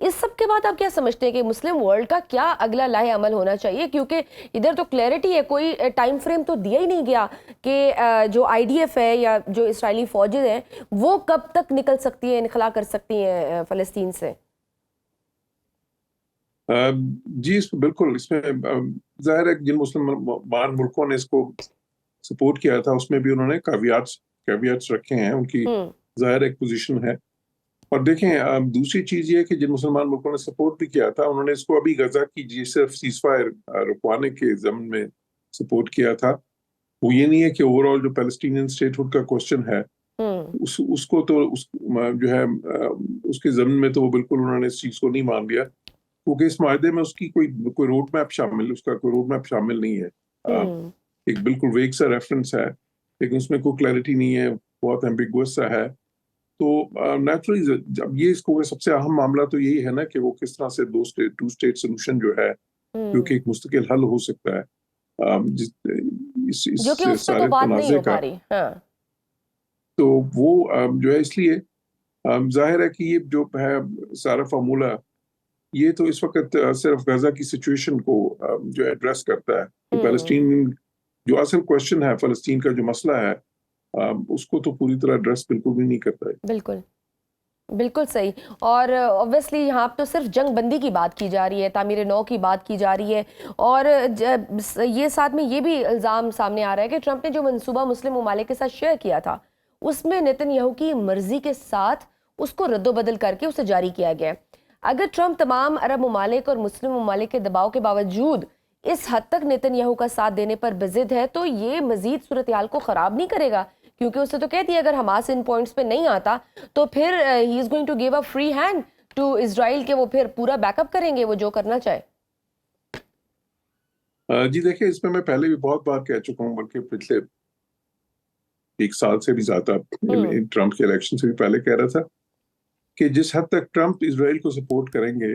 اس سب کے بعد آپ کیا سمجھتے ہیں کہ مسلم ورلڈ کا کیا اگلا لاہ عمل ہونا چاہیے؟ کیونکہ ادھر تو کلیئرٹی ہے، کوئی ٹائم فریم تو دیا ہی نہیں گیا کہ جو آئی ڈی ایف ہے یا جو اسرائیلی فوجیں ہیں وہ کب تک نکل سکتی ہیں، انخلا کر سکتی ہیں فلسطین سے؟ جی بالکل، اس میں ظاہر ہے جن مسلمان ملکوں نے اس کو سپورٹ کیا تھا اس میں بھی انہوں نے کیویٹس رکھے ہیں، ان کی ظاہر ایک پوزیشن ہے. اور دیکھیں دوسری چیز یہ ہے کہ جن مسلمان ملکوں نے سپورٹ بھی کیا تھا انہوں نے اس کو ابھی غزہ کی صرف سیز فائر رکوانے کے ضمن میں سپورٹ کیا تھا. وہ یہ نہیں ہے کہ اوور آل جو پیلسٹینین اسٹیٹ ہوڈ کا کوسچن ہے اس کو تو جو ہے اس کے ضمن میں تو وہ بالکل انہوں نے اس چیز کو نہیں مان لیا، کیونکہ اس معاہدے میں اس کی کوئی روڈ میپ شامل نہیں ہے. ایک بالکل ویگ سا ریفرنس ہے لیکن اس میں کوئی کلیئرٹی نہیں ہے، بہت ایمبیگوس سا ہے. تو نیچرلی اب یہ اس کو سب سے اہم معاملہ تو یہی ہے نا کہ وہ کس طرح سے ٹو اسٹیٹ سولوشن جو ہے جو کہ ایک مستقل حل ہو سکتا ہے جو کہ اس پہ تو بات نہیں ہو پا رہی. تو وہ جو ہے اس لیے ظاہر ہے کہ یہ جو ہے سارا فارمولہ یہ تو اس وقت صرف غزہ کی سچویشن کو جو ایڈریس کرتا ہے. فلسطین جو اصل کوشچن ہے، فلسطین کا جو مسئلہ ہے اس کو تو پوری طرح ایڈریس بالکل بھی نہیں کرتا ہے. بالکل صحیح. اور اوبویسلی یہاں تو صرف جنگ بندی کی بات کی جا رہی ہے، تعمیر نو کی بات کی جا رہی ہے، اور یہ ساتھ میں یہ بھی الزام سامنے آ رہا ہے کہ ٹرمپ نے جو منصوبہ مسلم ممالک کے ساتھ شیئر کیا تھا اس میں نیتن یاہو کی مرضی کے ساتھ اس کو رد و بدل کر کے اسے جاری کیا گیا. اگر ٹرمپ تمام عرب ممالک اور مسلم ممالک کے دباؤ کے باوجود اس حد تک نیتن یاہو کا ساتھ دینے پر بضد ہے تو یہ مزید صورتحال کو خراب نہیں کرے گا؟ کیونکہ اسے تو کہہ دیا اگر حماس ان پوائنٹس پہ نہیں آتا تو پھر ہی is going to give a free hand to Israel کہ وہ پھر پورا بیک اپ کریں گے وہ جو کرنا چاہے. جی دیکھیں، اس میں پہلے بھی بہت بار کہہ چکا ہوں، بلکہ پچھلے ایک سال سے بھی زیادہ ٹرمپ کے الیکشن سے بھی پہلے کہہ رہا تھا کہ جس حد تک ٹرمپ اسرائیل کو سپورٹ کریں گے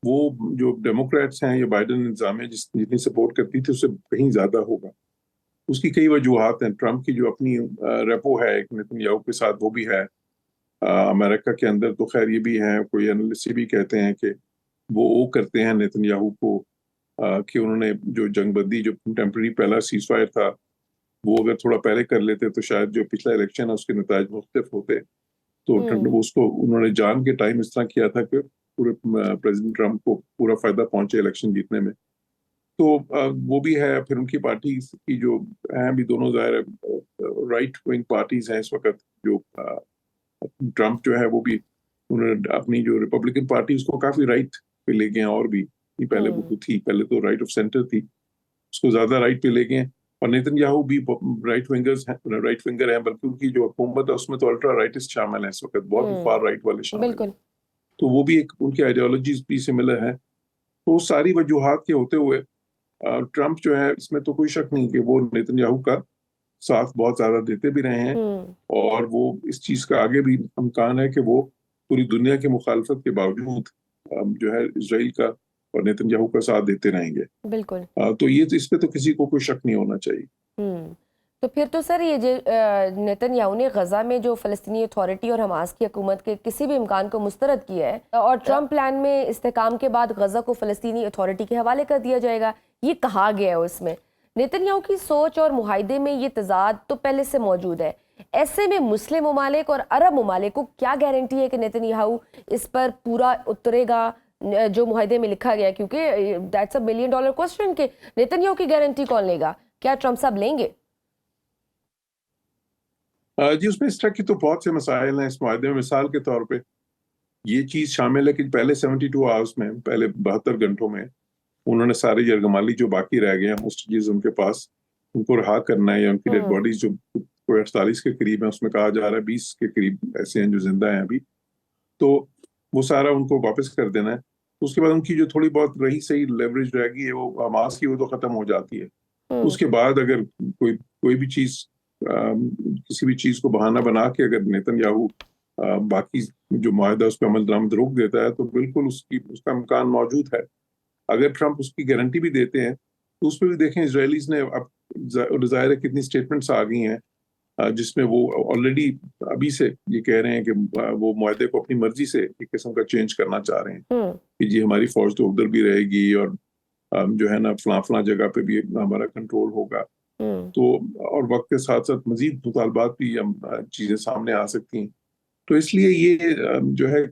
وہ جو ڈیموکریٹس ہیں یا بائیڈن انتظامیہ جتنی سپورٹ کرتی تھی اس سے کہیں زیادہ ہوگا. اس کی کئی وجوہات ہیں. ٹرمپ کی جو اپنی ریپو ہے ایک نیتن یاہو کے ساتھ وہ بھی ہے. امریکہ کے اندر تو خیر یہ بھی ہے، کوئی انالسٹ بھی کہتے ہیں کہ وہ کرتے ہیں نیتن یاہو کو کہ انہوں نے جو جنگ بندی جو ٹیمپرری پہلا سیز فائر تھا وہ اگر تھوڑا پہلے کر لیتے تو شاید جو پچھلا الیکشن ہے اس کے نتائج مختلف ہوتے. تو اس کو انہوں نے جان کے ٹائم اس طرح کیا تھا کہ پورے پریزیڈنٹ ٹرمپ کو پورا فائدہ پہنچے الیکشن جیتنے میں. تو وہ بھی ہے. پھر ان کی پارٹی کی جو ہیں بھی دونوں ظاہر رائٹ ونگ پارٹیز ہیں اس وقت. جو ٹرمپ جو ہے وہ بھی انہوں نے اپنی جو ریپبلکن پارٹی اس کو کافی رائٹ پہ لے گئے ہیں، اور بھی پہلے وہ تھی، پہلے تو رائٹ آف سینٹر تھی، اس کو زیادہ رائٹ پہ لے گئے ہیں. اور نیتن یاہو بھی رائٹ ونگر ہیں، بلکہ ان کی جو حکومت ہے اس میں تو الٹرا رائٹسٹ شامل ہیں اس وقت، بہت ہی فار رائٹ والے شامل ہیں. تو وہ بھی ایک ان کی آئیڈیالوجیز بھی سملر ہیں. تو ساری وجوہات کے ہوتے ہوئے ٹرمپ جو ہے اس میں تو کوئی شک نہیں کہ وہ نیتن یاہو کا ساتھ بہت زیادہ دیتے بھی رہے ہیں، اور وہ اس چیز کا آگے بھی امکان ہے کہ وہ پوری دنیا کی مخالفت کے باوجود جو ہے اسرائیل کا اور نیتن یاہو کا ساتھ دیتے رہیں گے. بالکل. تو یہ اس پہ تو کسی کو کوئی شک نہیں ہونا چاہیے. تو پھر تو سر یہ جو نیتن یاہو نے غزہ میں جو فلسطینی اتھارٹی اور حماس کی حکومت کے کسی بھی امکان کو مسترد کیا ہے، اور ٹرمپ پلان میں استحکام کے بعد غزہ کو فلسطینی اتھارٹی کے حوالے کر دیا جائے گا، یہ کہا گیا ہے اس میں. نیتن یاہو کی سوچ اور معاہدے میں یہ تضاد تو پہلے سے موجود ہے. ایسے میں مسلم ممالک اور عرب ممالک کو کیا گارنٹی ہے کہ نیتن یاہو اس پر پورا اترے گا جو معاہدے میں لکھا گیا؟ کیونکہ دیٹس اے $1 بلین کوسچن کہ نیتن یاہو کی گارنٹی کون لے گا؟ کیا ٹرمپ صاحب لیں گے؟ جی اس میں اس طرح کی تو بہت سے مسائل ہیں اس معاہدے میں. مثال کے طور پہ یہ چیز شامل ہے کہ پہلے 72 آورز میں، پہلے 72 گھنٹوں میں انہوں نے سارے یرغمالی جو باقی رہ گئے ہیں ہوسٹیجز ان کے پاس، ان کو رہا کرنا ہے، یا ان کی ڈیڈ باڈیز جو 48 کے قریب ہیں، اس میں کہا جا رہا ہے 20 کے قریب ایسے ہیں جو زندہ ہیں ابھی، تو وہ سارا ان کو واپس کر دینا ہے. اس کے بعد ان کی جو تھوڑی بہت رہی صحیح لیوریج رہ گئی ہے وہ حماس کی، وہ تو ختم ہو جاتی ہے. اس کے بعد اگر کوئی بھی چیز کسی بھی چیز کو بہانہ بنا کے اگر نیتن یاہو باقی جو معاہدہ اس پہ عمل درآمد روک دیتا ہے تو بالکل اس کا امکان موجود ہے. اگر ٹرمپ اس کی گارنٹی بھی دیتے ہیں تو اس پہ بھی دیکھیں اسرائیلیز نے اب ظاہر ہے کتنی سٹیٹمنٹس آ گئی ہیں جس میں وہ آلریڈی ابھی سے یہ کہہ رہے ہیں کہ وہ معاہدے کو اپنی مرضی سے ایک قسم کا چینج کرنا چاہ رہے ہیں کہ جی ہماری فوج تو ادھر بھی رہے گی اور جو ہے نا فلاں فلاں جگہ پہ بھی ہمارا کنٹرول ہوگا. تو اور وقت کے ساتھ ساتھ مزید مطالبات بھی چیزیں سامنے آ سکتی ہیں. تو اس لیے یہ جو ہے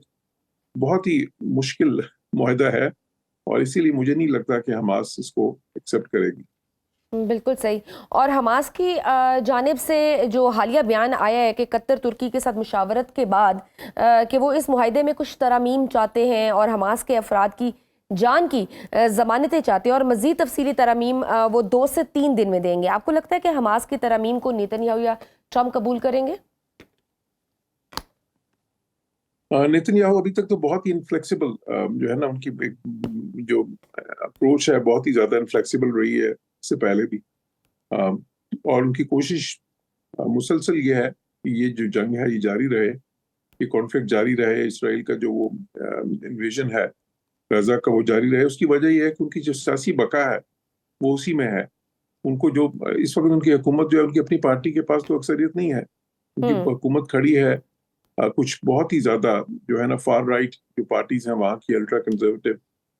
بہت ہی مشکل معاہدہ ہے اور اسی لیے مجھے نہیں لگتا کہ حماس اس کو ایکسیپٹ کرے گی. بالکل صحیح. اور حماس کی جانب سے جو حالیہ بیان آیا ہے کہ قطر ترکی کے ساتھ مشاورت کے بعد کہ وہ اس معاہدے میں کچھ ترامیم چاہتے ہیں اور حماس کے افراد کی جان کی ضمانتیں چاہتے ہیں اور مزید تفصیلی ترامیم وہ 2 سے 3 دن میں دیں گے. آپ کو لگتا ہے کہ حماس کی ترامیم کو نیتن یاہو یا ٹرمپ قبول کریں گے؟ نیتن یاہو ابھی تک تو بہت ہی انفلیکسیبل جو ہے نا ان کی جو اپروچ ہے بہت ہی زیادہ انفلیکسیبل رہی ہے اس سے پہلے بھی. اور ان کی کوشش مسلسل یہ ہے کہ یہ جو جنگ ہے یہ جاری رہے, یہ کانفلکٹ جاری رہے, اسرائیل کا جو وہ انویژن ہے غزہ کا وہ جاری رہے. اس کی وجہ یہ ہے کہ ان کی جو سیاسی بقا ہے وہ اسی میں ہے. ان کو جو اس وقت ان کی حکومت جو ہے ان کی اپنی پارٹی کے پاس تو اکثریت نہیں ہے. ان کی حکومت کھڑی ہے کچھ بہت ہی زیادہ جو ہے نا فار رائٹ جو پارٹیز ہیں وہاں کی الٹرا کنزرویٹو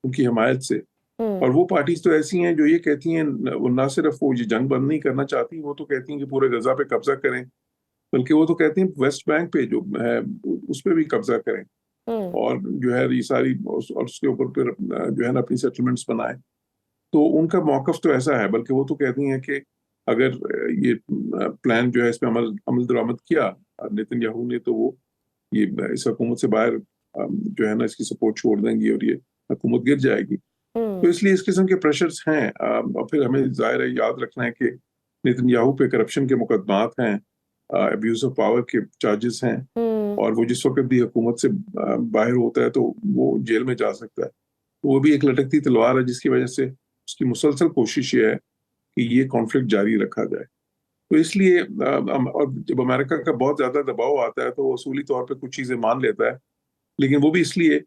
ان کی حمایت سے. اور وہ پارٹیز تو ایسی ہیں جو یہ کہتی ہیں وہ نہ صرف وہ یہ جنگ بند نہیں کرنا چاہتی, وہ تو کہتی ہیں کہ پورے غزہ پہ قبضہ کریں, بلکہ وہ تو کہتی ہیں ویسٹ بینک پہ جو ہے اس پہ بھی قبضہ کریں اور جو ہے یہ ساری اور اس کے اوپر پھر جو ہے نا اپنی سیٹلمنٹس بنائیں. تو ان کا موقف تو ایسا ہے, بلکہ وہ تو کہتی ہیں کہ اگر یہ پلان جو ہے اس پہ عمل درآمد کیا نیتن یاہو نے تو وہ یہ اس حکومت سے باہر جو ہے نا اس کی سپورٹ چھوڑ دیں گی اور یہ حکومت گر جائے گی. تو اس لیے اس قسم کے پریشرز ہیں. اور پھر ہمیں ظاہر ہے یاد رکھنا ہے کہ نیتن یاہو پہ کرپشن کے مقدمات ہیں, ابیوز آف پاور کے چارجز ہیں, اور وہ جس وقت بھی حکومت سے باہر ہوتا ہے تو وہ جیل میں جا سکتا ہے. وہ بھی ایک لٹکتی تلوار ہے جس کی وجہ سے اس کی مسلسل کوشش یہ ہے کہ یہ کانفلکٹ جاری رکھا جائے. تو اس لیے جب امریکہ کا بہت زیادہ دباؤ آتا ہے تو وہ اصولی طور پہ کچھ چیزیں مان لیتا ہے, لیکن وہ بھی اس لیے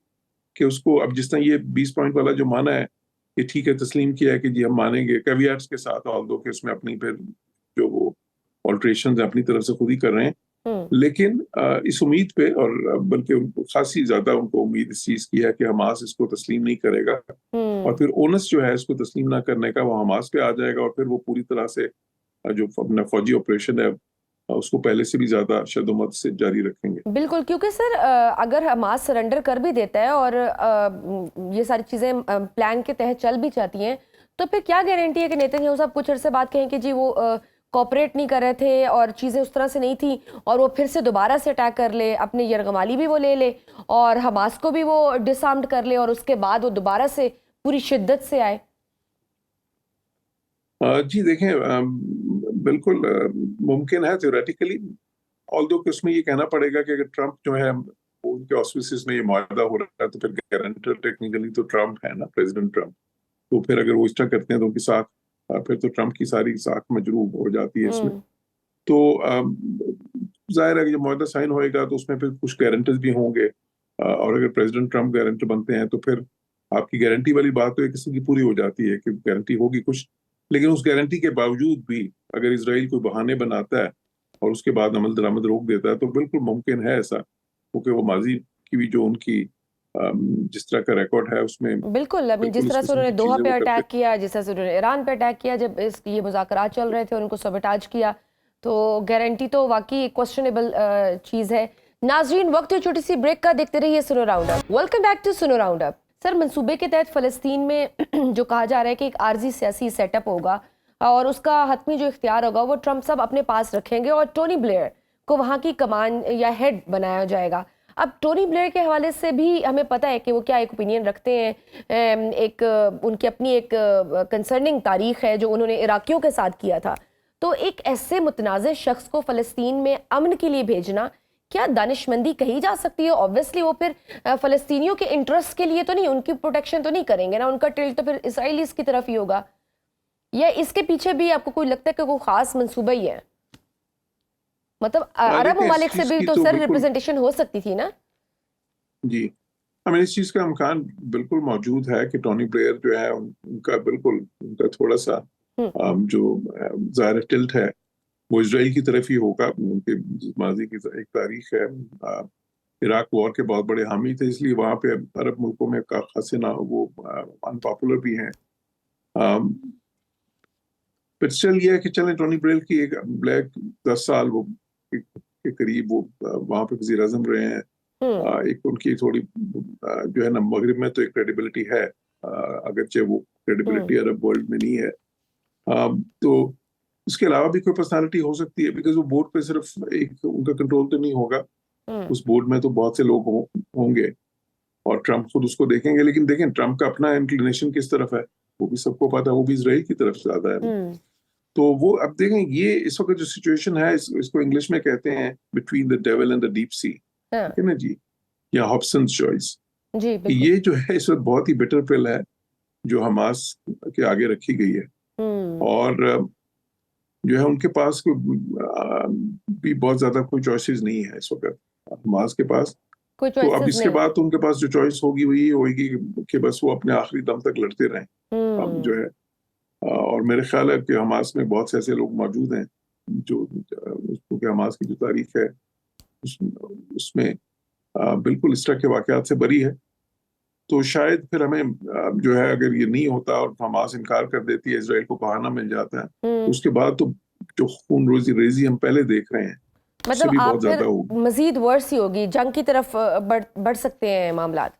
کہ اس کو اب جس طرح یہ 20 پوائنٹ والا جو مانا ہے یہ ٹھیک ہے تسلیم کیا ہے کہ جی ہم مانیں گے کیویٹس کے ساتھ, آلدو کہ اس میں اپنی پھر جو وہ آلٹریشنز اپنی طرف سے خود ہی کر رہے ہیں, لیکن اس امید پہ اور بلکہ خاصی زیادہ ان کو امید اس چیز کی ہے کہ حماس اس کو تسلیم نہیں کرے گا اور پھر اونس جو ہے اس کو تسلیم نہ کرنے کا وہ حماس پہ آ جائے گا اور پھر وہ پوری طرح سے جو اپنا فوجی آپریشن ہے اس کو پہلے سے بھی زیادہ شدت سے جاری رکھیں گے. بالکل, کیونکہ سر اگر حماس سرنڈر کر بھی دیتا ہے اور یہ ساری چیزیں پلان کے تحت چل بھی جاتی ہیں تو پھر کیا گارنٹی ہے کہ نیتن یاہو صاحب کچھ عرصے بعد کہیں کہ جی وہ کوپریٹ نہیں کر رہے تھے اور چیزیں اس طرح سے نہیں تھیں اور وہ پھر سے دوبارہ سے اٹیک کر لے, اپنے یرغمالی بھی وہ لے لے اور حماس کو بھی وہ ڈسارمڈ کر لے اور اس کے بعد وہ دوبارہ سے پوری شدت سے آئے؟ جی دیکھیں بالکل ممکن ہے تھیوریٹیکلی, آلدو کہ اس میں یہ کہنا پڑے گا کہ اگر ٹرمپ جو ہے ان کے آسپیسز میں یہ معاہدہ ہو رہا ہے تو پھر گارنٹر ٹیکنیکلی تو ٹرمپ ہے نا, پریزیڈنٹ ٹرمپ. تو پھر اگر وہ اس طرح کرتے ہیں تو ان کی ساکھ پھر تو ٹرمپ کی ساری ساکھ مجروح ہو جاتی ہے اس میں. تو ظاہر ہے کہ جب معاہدہ سائن ہوئے گا تو اس میں پھر کچھ گارنٹرز بھی ہوں گے اور اگر پریزیڈنٹ ٹرمپ گارنٹر بنتے ہیں تو پھر آپ کی گارنٹی والی بات تو ایک قسم کی پوری ہو جاتی ہے کہ گارنٹی ہوگی کچھ, لیکن اس گارنٹی کے باوجود بھی اگر اسرائیل کوئی بہانے بناتا ہے اور اس کے بعد عمل درآمد روک دیتا ہے تو بالکل ممکن ہے ایسا, کیونکہ وہ ماضی کی بھی جو ان کی جس طرح کا ریکارڈ ہے اس میں بالکل جس طرح سے انہوں نے دوحہ پہ اٹیک کیا, جس طرح سے انہوں نے ایران پہ اٹیک کیا جب یہ مذاکرات چل رہے تھے, ان کو سبٹاج کیا, تو گارنٹی تو واقعی کوسچنیبل چیز ہے. ناظرین وقت چھوٹی سی بریک کا, دیکھتے رہیے Suno round up. Welcome back to Suno round up. سر منصوبے کے تحت فلسطین میں جو کہا جا رہا ہے کہ ایک عارضی سیاسی سیٹ اپ ہوگا اور اس کا حتمی جو اختیار ہوگا وہ ٹرمپ صاحب اپنے پاس رکھیں گے اور ٹونی بلیئر کو وہاں کی کمان یا ہیڈ بنایا جائے گا. اب ٹونی بلیئر کے حوالے سے بھی ہمیں پتہ ہے کہ وہ کیا ایک اوپینین رکھتے ہیں, ایک ان کی اپنی ایک کنسرننگ تاریخ ہے جو انہوں نے عراقیوں کے ساتھ کیا تھا. تو ایک ایسے متنازع شخص کو فلسطین میں امن کے لیے بھیجنا کیا دانش مندی کہی جا سکتی ہے؟ اوبویسلی وہ پھر فلسطینیوں کے انٹرسٹ کے لیے تو نہیں, ان کی پروٹیکشن تو نہیں کریں گے نا, ان کا ٹلٹ تو پھر اسرائیلیز کی طرف ہی ہوگا, یا اس کے پیچھے بھی آپ کو کوئی لگتا ہے کہ کوئی خاص منصوبہ ہی ہے؟ مطلب عرب ممالک سے بھی تو سر ریپرزنٹیشن ہو سکتی تھی نا. جی اس چیز کا امکان بالکل موجود ہے کہ ٹونی بلیئر جو ہے ان کا بالکل ان کا تھوڑا سا جو ظاہر ٹلٹ ہے وہ اسرائیل کی طرف ہی ہوگا. ان کے ماضی کی ایک تاریخ ہے. عراق وار کے بہت بڑے حامی تھے, اس لیے وہاں پہ عرب ملکوں میں خاصے نہ وہ انپاپولر بھی ہیں. پھر چل یہ ہے کہ چلیں ٹونی بلیئر کی ایک بلیک 10 سال وہ کے قریب وہ وہاں پہ وزیر اعظم رہے ہیں. ایک ان کی تھوڑی جو ہے نا مغرب میں تو ایک کریڈیبلٹی ہے, اگرچہ وہ کریڈیبلٹی عرب ورلڈ میں نہیں ہے. تو اس کے علاوہ بھی کوئی پرسنالٹی ہو سکتی ہے, بیکاز وہ بورڈ پہ صرف ایک ان کا کنٹرول تو نہیں ہوگا. اس بورڈ میں تو بہت سے لوگ ہوں گے اور ٹرمپ خود اس کو دیکھیں گے. لیکن دیکھیں ٹرمپ کا اپنا انکلینیشن کس طرف ہے وہ بھی سب کو پتا ہے, وہ بھی اسرائیل کی طرف زیادہ ہے. تو وہ اب دیکھیں یہ اس وقت جو سچویشن ہے اس کو انگلش میں کہتے ہیں between the dual and the deep sea, ٹھیک ہے نا جی, یا ہابسنز چوائس. یہ جو ہے اس وقت بہت ہی بیٹر پل ہے جو حماس کے آگے رکھی گئی ہے, اور جو ہے ان کے پاس بھی بہت زیادہ کوئی چوائسیز نہیں ہے اس وقت حماس کے پاس. تو اب اس کے بعد تو ان کے پاس جو چوائس ہوگی وہی ہوگی کہ بس وہ اپنے آخری دم تک لڑتے رہیں. اب جو ہے اور میرے خیال ہے کہ حماس میں بہت سے ایسے لوگ موجود ہیں جو کہ حماس کی جو تاریخ ہے اس میں بالکل اس طرح کے واقعات سے بری ہے. تو شاید پھر ہمیں جو ہے اگر یہ نہیں ہوتا اور حماس انکار کر دیتی ہے, اسرائیل کو بہانہ مل جاتا ہے, اس کے بعد تو جو خون ریزی ہم پہلے دیکھ رہے ہیں مطلب آپ پھر مزید ورس ہی ہوگی, جنگ کی طرف بڑھ سکتے ہیں معاملات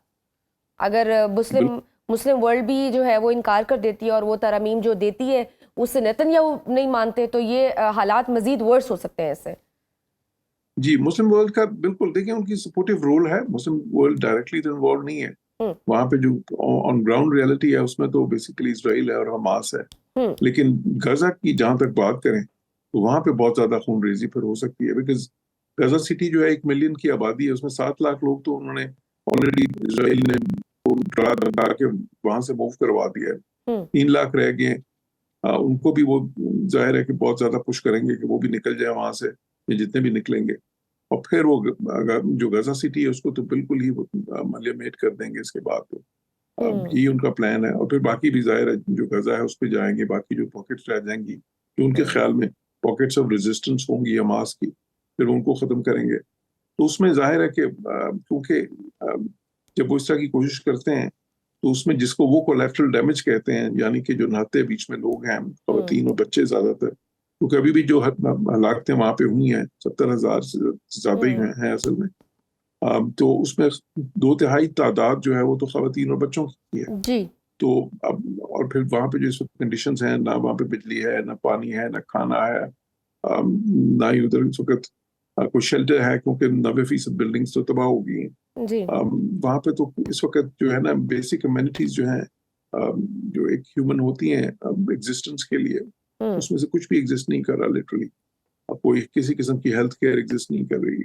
اگر مسلم ورلڈ بھی جو ہے وہ انکار کر دیتی ہے اور وہ ترامیم جو دیتی ہے اس سے نیتن یاہو نہیں مانتے, تو یہ حالات مزید ورس ہو سکتے ہیں اس سے. جی مسلم ورلڈ کا بالکل دیکھیں ان کی سپورٹیو رول ہے. مسلم ورلڈ ڈائریکٹلی تو انوالو نہیں ہے وہاں پہ, جو آن گراؤنڈ ریئلٹی ہے اس میں تو بیسیکلی اسرائیل ہے اور حماس ہے. لیکن غزہ کی جہاں تک بات کریں تو وہاں پہ بہت زیادہ خون ریزی پھر ہو سکتی ہے, بیکاز غزہ سٹی جو ہے 1 ملین کی آبادی ہے, اس میں 7 لاکھ لوگ تو انہوں نے آلریڈی اسرائیل نے ڈرا کے وہاں سے موو کروا دیا ہے. 3 لاکھ رہ گئے, ان کو بھی وہ ظاہر ہے کہ بہت زیادہ پش کریں گے کہ وہ بھی نکل جائے وہاں سے, یا جتنے بھی نکلیں گے, اور پھر وہ جو غزہ سٹی ہے اس کو تو بالکل ہی ملیمیٹ کر دیں گے اس کے بعد. تو یہی ان کا پلان ہے, اور پھر باقی بھی ظاہر ہے جو غزہ ہے اس پہ جائیں گے, باقی جو پاکٹس رہ جائیں گی جو ان کے خیال میں پاکٹس آف ریزسٹنس ہوں گی حماس کی, پھر ان کو ختم کریں گے. تو اس میں ظاہر ہے کہ کیونکہ جب وہ اس طرح کی کوشش کرتے ہیں تو اس میں جس کو وہ کولیٹرل ڈیمیج کہتے ہیں, یعنی کہ جو نہتے بیچ میں لوگ ہیں, خواتین اور بچے زیادہ تر, کیونکہ ابھی بھی جو ہلاکتیں وہاں پہ ہوئی ہیں 70,000 سے زیادہ ہی ہیں اصل میں, تو اس میں 2/3 تعداد جو ہے وہ تو خواتین اور بچوں کی ہے. جی تو اب اور پھر وہاں پہ جو اس وقت کنڈیشنز ہیں, نہ وہاں پہ بجلی ہے, نہ پانی ہے, نہ کھانا ہے, نہ ہی ادھر اس وقت کوئی شیلٹر ہے, کیونکہ 90% بلڈنگز تو تباہ ہو گئی ہیں. وہاں پہ تو اس وقت جو ہے نا بیسک امینٹیز جو ہیں جو ایک ہیومن ہوتی ہیں ایگزسٹنس کے لیے, اس میں سے کچھ بھی ایگزسٹ نہیں کر رہا لٹرلی. اب کوئی کسی قسم کی ہیلتھ کیئر ایگزسٹ نہیں کر رہی,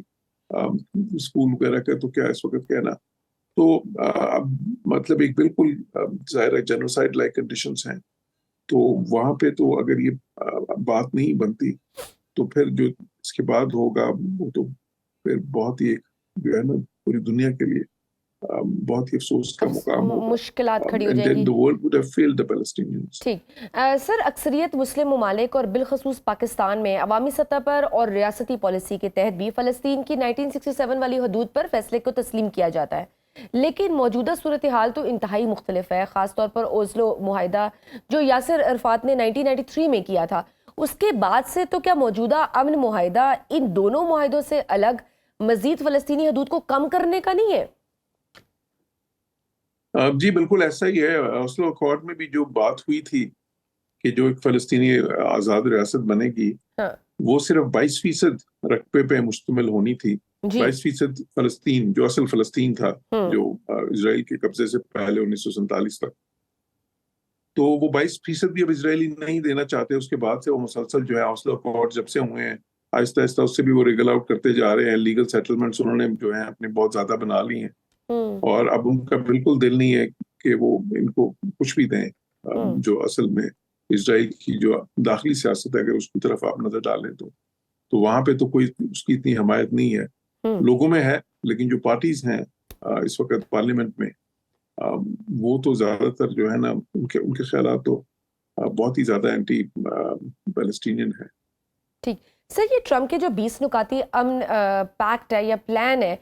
اسکول وغیرہ کا تو کیا اس وقت کہنا. تو مطلب ایک بالکل ظاہر ہے جینوسائڈ لائک کنڈیشنز ہیں. تو وہاں پہ تو اگر یہ بات نہیں بنتی تو پھر جو اس کے بعد ہوگا وہ تو پھر بہت ہی ایک جو ہے نا پوری دنیا کے لیے بہت ہی افسوس کا مقام ہوگا, مشکلات کھڑی ہو جائیں گی. The world would have failed the Palestinians. ٹھیک سر, اکثریت مسلم ممالک اور بالخصوص پاکستان میں عوامی سطح پر اور ریاستی پالیسی کے تحت بھی فلسطین کی 1967 والی حدود پر فیصلے کو تسلیم کیا جاتا ہے, لیکن موجودہ صورتحال تو انتہائی مختلف ہے. خاص طور پر اوزلو معاہدہ جو یاسر عرفات نے 1993 میں کیا تھا, اس کے بعد سے تو کیا موجودہ امن معاہدہ ان دونوں معاہدوں سے الگ مزید فلسطینی حدود کو کم کرنے کا نہیں ہے؟ جی بالکل ایسا ہی ہے. اوسلو اکارڈ میں بھی جو بات ہوئی تھی کہ جو ایک فلسطینی آزاد ریاست بنے گی, وہ صرف 22% رقبے پہ مشتمل ہونی تھی. 22% فلسطین جو اصل فلسطین تھا جو اسرائیل کے قبضے سے پہلے 1947 تک, تو وہ 22% بھی اب اسرائیلی نہیں دینا چاہتے. اس کے بعد سے وہ مسلسل جو ہے اوسلو اکارڈ جب سے ہوئے ہیں آہستہ آہستہ اس سے بھی وہ ریگل آؤٹ کرتے جا رہے ہیں. لیگل سیٹلمنٹس انہوں نے جو ہیں اپنے بہت زیادہ بنا لی ہیں, اور اب ان کا بالکل دل نہیں ہے کہ وہ ان کو کچھ بھی دیں. جو اصل میں اسرائیل کی جو داخلی سیاست ہے اگر اس کی طرف آپ نظر ڈالیں تو وہاں پہ تو کوئی اس کی اتنی حمایت نہیں ہے, لوگوں میں ہے, لیکن جو پارٹیز ہیں اس وقت پارلیمنٹ میں وہ تو زیادہ تر جو ہے نا ان کے خیالات تو بہت ہی زیادہ اینٹی پیلسٹینین ہیں. ٹھیک سر، یہ ٹرمپ کے جو 20 نکاتی امن پیکٹ ہے یا پلان ہے،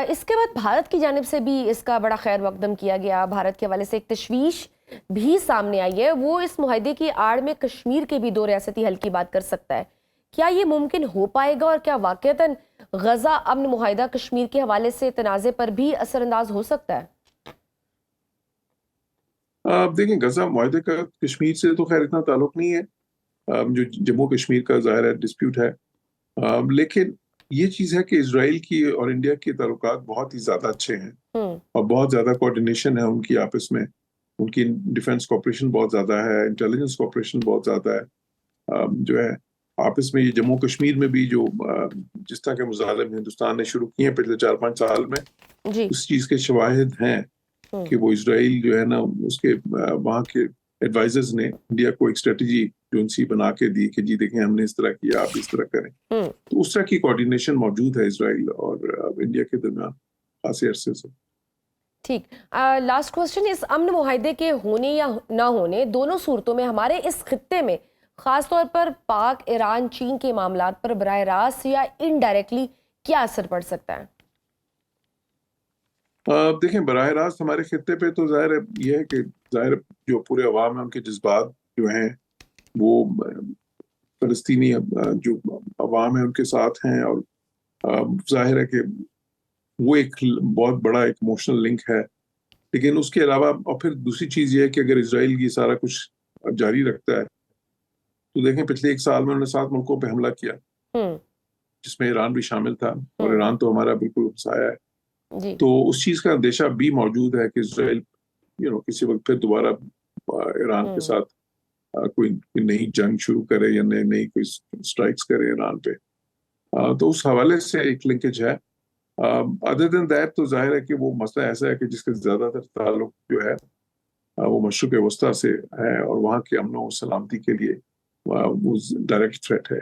اس کے بعد بھارت کی جانب سے بھی اس کا بڑا خیر مقدم کیا گیا. بھارت کے حوالے سے ایک تشویش بھی سامنے آئی ہے، وہ اس معاہدے کی آڑ میں کشمیر کے بھی 2 ریاستی حل کی بات کر سکتا ہے. کیا یہ ممکن ہو پائے گا، اور کیا واقعتاً غزہ امن معاہدہ کشمیر کے حوالے سے تنازع پر بھی اثر انداز ہو سکتا ہے؟ آپ دیکھیں، غزہ معاہدے کا کشمیر سے تو خیر اتنا تعلق نہیں ہے، جو جموں کشمیر کا ظاہر ہے ڈسپیوٹ ہے، لیکن یہ چیز ہے کہ اسرائیل کی اور انڈیا کے تعلقات بہت ہی زیادہ اچھے ہیں اور بہت زیادہ کوارڈینیشن ہے ان کی آپس میں. ان کی ڈیفنس کوپریشن بہت زیادہ ہے، انٹیلیجنس کوپریشن بہت زیادہ ہے. جو ہے آپس میں یہ جموں کشمیر میں بھی جو جس طرح کے مظاہرے ہندوستان نے شروع کیے ہیں پچھلے 4-5 سال میں، جی اس چیز کے شواہد ہیں کہ وہ اسرائیل جو ہے نا اس کے وہاں کے ایڈوائزرز نے انڈیا کو ایک اسٹریٹجی جو ان سی بنا کے دی کہ جی دیکھیں ہم نے اس طرح کیا، آپ اس طرح کریں. تو اس طرح کی کوارڈینیشن موجود ہے اسرائیل اور انڈیا کے درمیان خاصے عرصے سے. ٹھیک، لاسٹ کوسچن، اس امن معاہدے کے ہونے یا نہ ہونے دونوں صورتوں میں ہمارے اس خطے میں خاص طور پر پاک، ایران، چین کے معاملات پر براہ راست یا انڈائریکٹلی کیا اثر پڑ سکتا ہے؟ دیکھیں، براہ راست ہمارے خطے پہ تو ظاہر ہے یہ ہے کہ ظاہر جو پورے عوام ہیں ان کے جذبات جو ہیں وہ فلسطینی جو عوام ہیں ان کے ساتھ ہیں، اور ظاہر ہے کہ وہ ایک بہت بڑا ایک ایموشنل لنک ہے. لیکن اس کے علاوہ اور پھر دوسری چیز یہ ہے کہ اگر اسرائیل یہ سارا کچھ جاری رکھتا ہے تو دیکھیں پچھلے 1 سال میں انہوں نے 7 ملکوں پہ حملہ کیا، جس میں ایران بھی شامل تھا، اور ایران تو ہمارا بالکل ہمسایہ ہے. جی تو اس چیز کا اندیشہ بھی موجود ہے کہ اسرائیل کسی وقت پھر دوبارہ ایران کے ساتھ کوئی نئی جنگ شروع کرے یا نئی کوئی اسٹرائکس کرے ایران پہ. تو اس حوالے سے ایک لنکیج ہے. ادر دین دیٹ تو ظاہر ہے کہ وہ مسئلہ ایسا ہے کہ جس کا زیادہ تر تعلق جو ہے وہ مشرق وسطیٰ سے ہے، اور وہاں کے امن و سلامتی کے لیے وہ ڈائریکٹ تھریٹ ہے.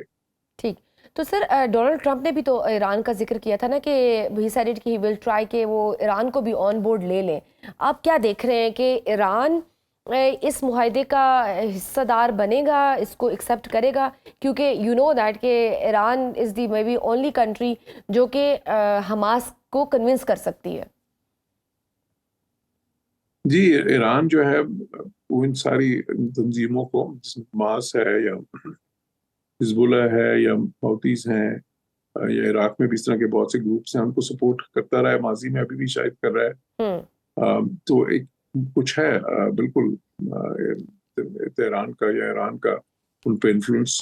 ٹھیک، تو سر ڈونلڈ ٹرمپ نے بھی تو ایران کا ذکر کیا تھا نا کہ ہی سیڈ کہ ہی ول ٹرائی کہ وہ ایران کو بھی آن بورڈ لے لیں. آپ کیا دیکھ رہے ہیں کہ ایران اس معاہدے کا حصہ دار بنے گا، اس کو ایکسیپٹ کرے گا؟ کیونکہ یو نو دیٹ کہ ایران از دی مے بی اونلی کنٹری جو کہ حماس کو کنونس کر سکتی ہے. جی، ایران جو ہے وہ ان ساری تنظیموں کو، جس میں حماس ہے یا حزب اللہ ہے یا حوثیز ہیں یا عراق میں بھی اس طرح کے بہت سے گروپس ہیں، ان کو سپورٹ کرتا رہا ہے، ماضی میں ابھی بھی شاید کر رہا ہے. تو ایک کچھ ہے بالکل تہران کا یا ایران کا ان پہ انفلوئنس،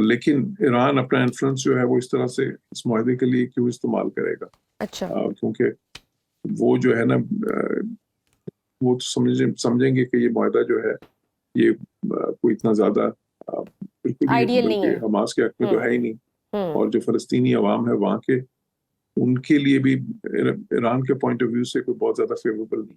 لیکن ایران اپنا انفلوئنس جو ہے وہ اس طرح سے اس معاہدے کے لیے کیوں استعمال کرے گا؟ اچھا، کیونکہ وہ جو ہے نا وہ سمجھیں گے کہ یہ معاہدہ جو ہے یہ کوئی اتنا زیادہ بالکل آئیڈیل نہیں ہے، حماس کے حق میں تو ہے ہی نہیں. اور جو فلسطینی عوام ہے وہاں کے، ان کے لیے بھی ایران کے پوائنٹ آف ویو سے کوئی بہت زیادہ فیوریبل نہیں.